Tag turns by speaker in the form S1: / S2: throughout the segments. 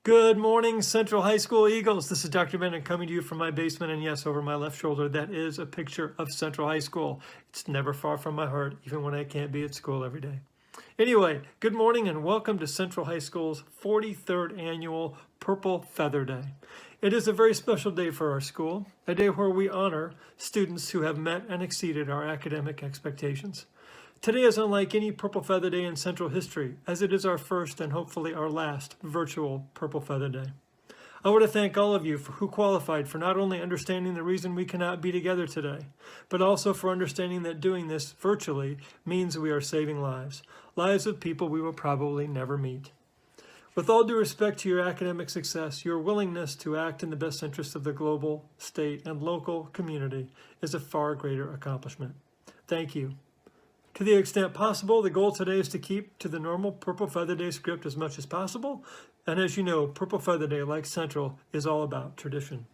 S1: Good morning, Central High School Eagles. This is Dr. Bennett coming to you from my basement, and yes, over my left shoulder, that is a picture of Central High School. It's never far from my heart, even when I can't be at school every day. Anyway, good morning and welcome to Central High School's 43rd annual Purple Feather Day. It is a very special day for our school, a day where we honor students who have met and exceeded our academic expectations. Today is unlike any Purple Feather Day in Central history, as it is our first and hopefully our last virtual Purple Feather Day. I want to thank all of you who qualified for not only understanding the reason we cannot be together today, but also for understanding that doing this virtually means we are saving lives, lives of people we will probably never meet. With all due respect to your academic success, your willingness to act in the best interest of the global, state, and local community is a far greater accomplishment. Thank you. To the extent possible, the goal today is to keep to the normal Purple Feather Day script as much as possible. And as you know, Purple Feather Day, like Central, is all about tradition.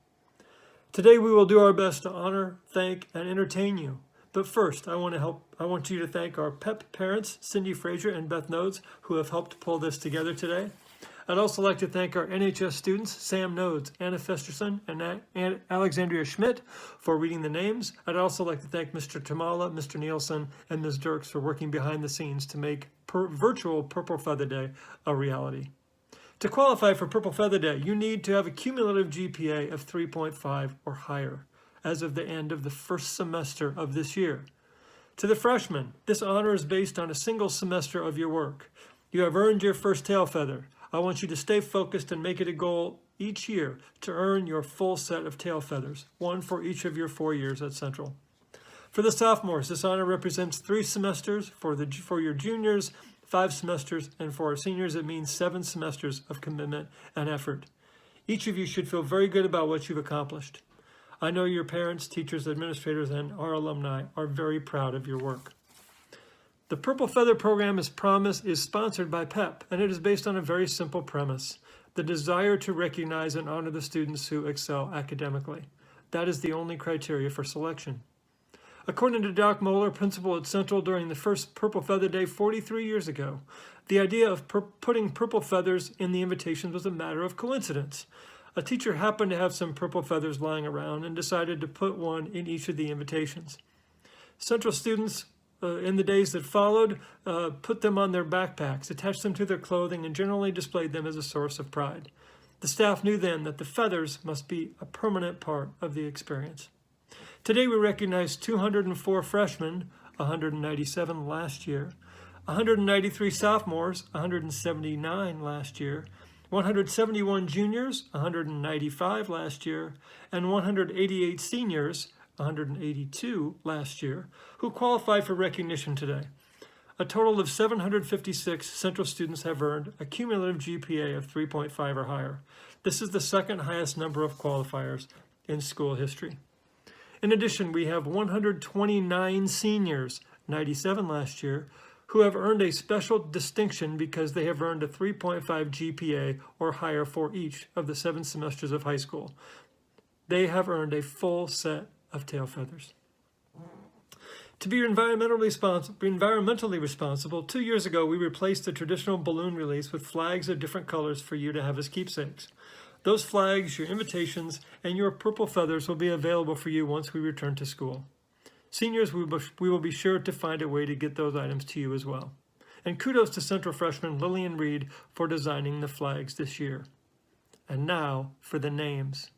S1: Today we will do our best to honor, thank, and entertain you. But first, I want you to thank our PEP parents, Cindy Frazier and Beth Nodes, who have helped pull this together today. I'd also like to thank our NHS students, Sam Nodes, Anna Festerson, and Alexandria Schmidt for reading the names. I'd also like to thank Mr. Tamala, Mr. Nielsen, and Ms. Dirks for working behind the scenes to make virtual Purple Feather Day a reality. To qualify for Purple Feather Day, you need to have a cumulative GPA of 3.5 or higher as of the end of the first semester of this year. To the freshmen, this honor is based on a single semester of your work. You have earned your first tail feather. I want you to stay focused and make it a goal each year to earn your full set of tail feathers, one for each of your 4 years at Central. For the sophomores, this honor represents 3 semesters. For your juniors, 5 semesters, and for our seniors, it means 7 semesters of commitment and effort. Each of you should feel very good about what you've accomplished. I know your parents, teachers, administrators, and our alumni are very proud of your work. The Purple Feather program is sponsored by PEP, and it is based on a very simple premise: the desire to recognize and honor the students who excel academically. That is the only criteria for selection. According to Doc Moeller, principal at Central during the first Purple Feather Day 43 years ago, the idea of putting purple feathers in the invitations was a matter of coincidence. A teacher happened to have some purple feathers lying around and decided to put one in each of the invitations. Central students in the days that followed, put them on their backpacks, attached them to their clothing, and generally displayed them as a source of pride. The staff knew then that the feathers must be a permanent part of the experience. Today we recognize 204 freshmen, 197 last year, 193 sophomores, 179 last year, 171 juniors, 195 last year, and 188 seniors, 182 last year, who qualify for recognition today. A total of 756 Central students have earned a cumulative GPA of 3.5 or higher. This is the second highest number of qualifiers in school history. In addition, we have 129 seniors, 97 last year, who have earned a special distinction because they have earned a 3.5 GPA or higher for each of the 7 semesters of high school. They have earned a full set of tail feathers. To be environmentally responsible, 2 years ago we replaced the traditional balloon release with flags of different colors for you to have as keepsakes. Those flags, your invitations, and your purple feathers will be available for you once we return to school. Seniors, we will be sure to find a way to get those items to you as well. And kudos to Central freshman Lillian Reed for designing the flags this year. And now for the names.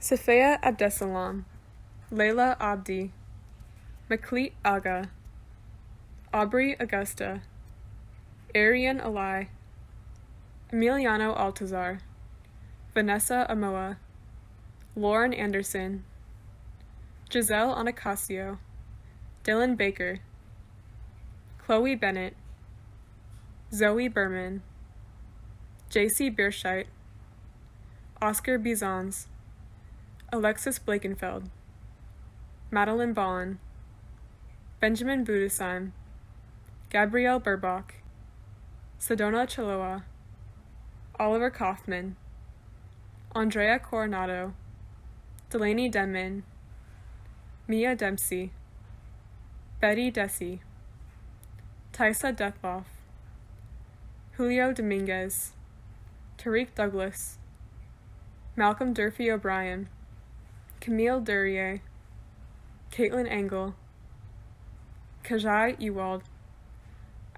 S2: Safia Abdesalam, Layla Abdi, Maklit Aga, Aubrey Augusta, Arian Alai, Emiliano Altazar, Vanessa Amoa, Lauren Anderson, Giselle Anacasio, Dylan Baker, Chloe Bennett, Zoe Berman, J.C. Bierscheit, Oscar Bizans, Alexis Blakenfeld, Madeline Vaughn, Benjamin Budesheim, Gabrielle Burbach, Sedona Chaloa, Oliver Kaufman, Andrea Coronado, Delaney Denman, Mia Dempsey, Betty Desi, Tysa Deathloff, Julio Dominguez, Tariq Douglas, Malcolm Durfee O'Brien, Camille Durier, Caitlin Engel, Kajai Ewald,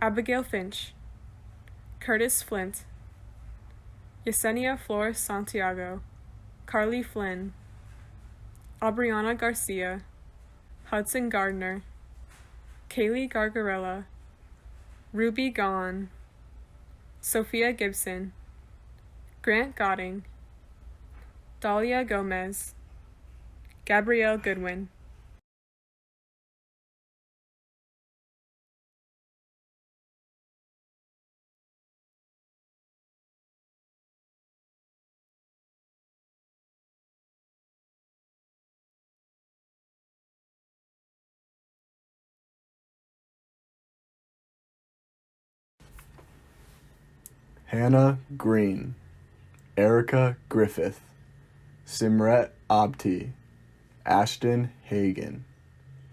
S2: Abigail Finch, Curtis Flint, Yesenia Flores Santiago, Carly Flynn, Aubriana Garcia, Hudson Gardner, Kaylee Gargarella, Ruby Gaughan, Sophia Gibson, Grant Godding, Dahlia Gomez, Gabrielle Goodwin.
S3: Hannah Green, Erica Griffith, Simret Abti, Ashton Hagen,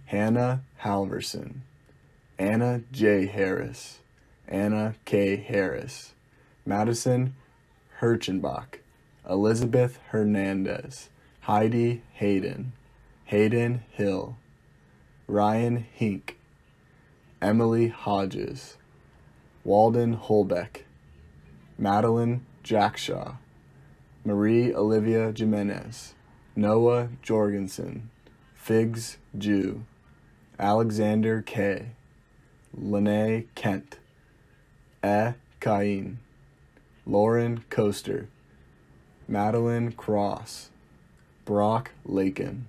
S3: Hannah Halverson, Anna J. Harris, Anna K. Harris, Madison Herchenbach, Elizabeth Hernandez, Heidi Hayden, Hayden Hill, Ryan Hink, Emily Hodges, Walden Holbeck, Madeline Jackshaw, Marie Olivia Jimenez, Noah Jorgensen, Figs Jew, Alexander K., Lene Kent, Cain, Lauren Coaster, Madeline Cross, Brock Lakin,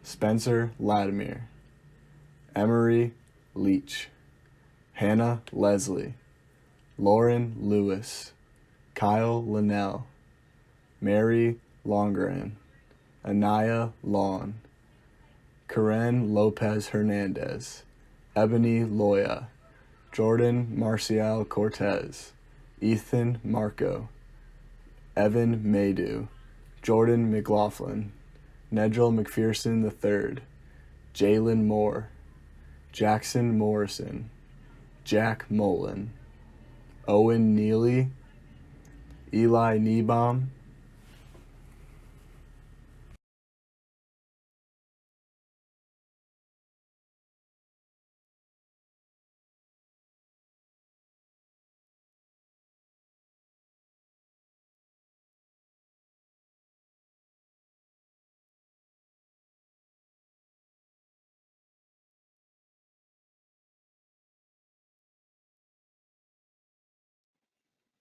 S3: Spencer Latimer, Emery Leach, Hannah Leslie, Lauren Lewis, Kyle Linnell, Mary Longren, Anaya Lawn, Karen Lopez Hernandez, Ebony Loya, Jordan Marcial Cortez, Ethan Marco, Evan Maydew, Jordan McLaughlin, Nedrell McPherson III, Jalen Moore, Jackson Morrison, Jack Mullen, Owen Neely, Eli Niebaum,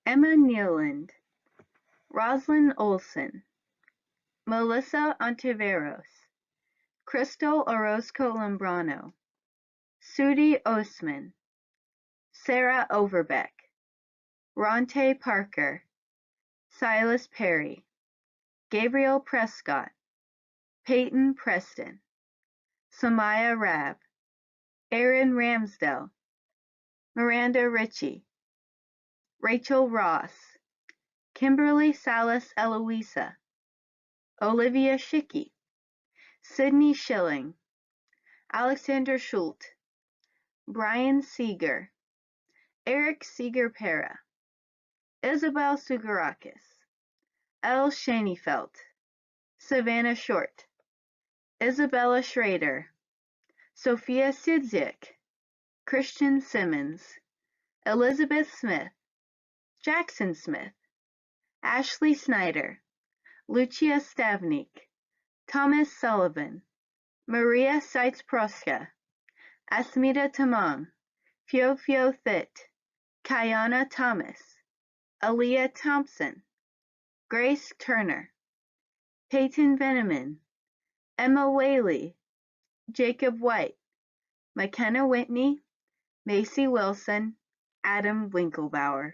S4: Emma Nealand, Roslyn Olson, Melissa Ontiveros, Crystal Orozco Lambrano, Sudi Osman, Sarah Overbeck, Ronte Parker, Silas Perry, Gabriel Prescott, Peyton Preston, Samaya Rab, Erin Ramsdell, Miranda Ritchie, Rachel Ross, Kimberly Salas Eloisa, Olivia Schicke, Sydney Schilling, Alexander Schult, Brian Seeger, Eric Seeger-Pera, Isabel Sugarakis, Elle Shaneyfelt, Savannah Short, Isabella Schrader, Sophia Sidzik, Christian Simmons, Elizabeth Smith, Jackson Smith, Ashley Snyder, Lucia Stavnik, Thomas Sullivan, Maria Seitz Proska, Asmita Tamang, Phyo Phyo Thit, Kayana Thomas, Aaliyah Thompson, Grace Turner, Peyton Veneman, Emma Whaley, Jacob White, McKenna Whitney, Macy Wilson, Adam Winklebauer.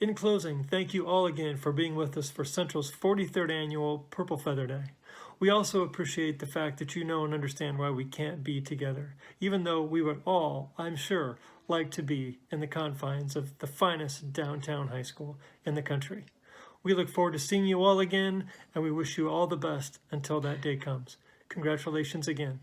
S1: In closing, thank you all again for being with us for Central's 43rd annual Purple Feather Day. We also appreciate the fact that you know and understand why we can't be together, even though we would all, I'm sure, like to be in the confines of the finest downtown high school in the country. We look forward to seeing you all again, and we wish you all the best until that day comes. Congratulations again.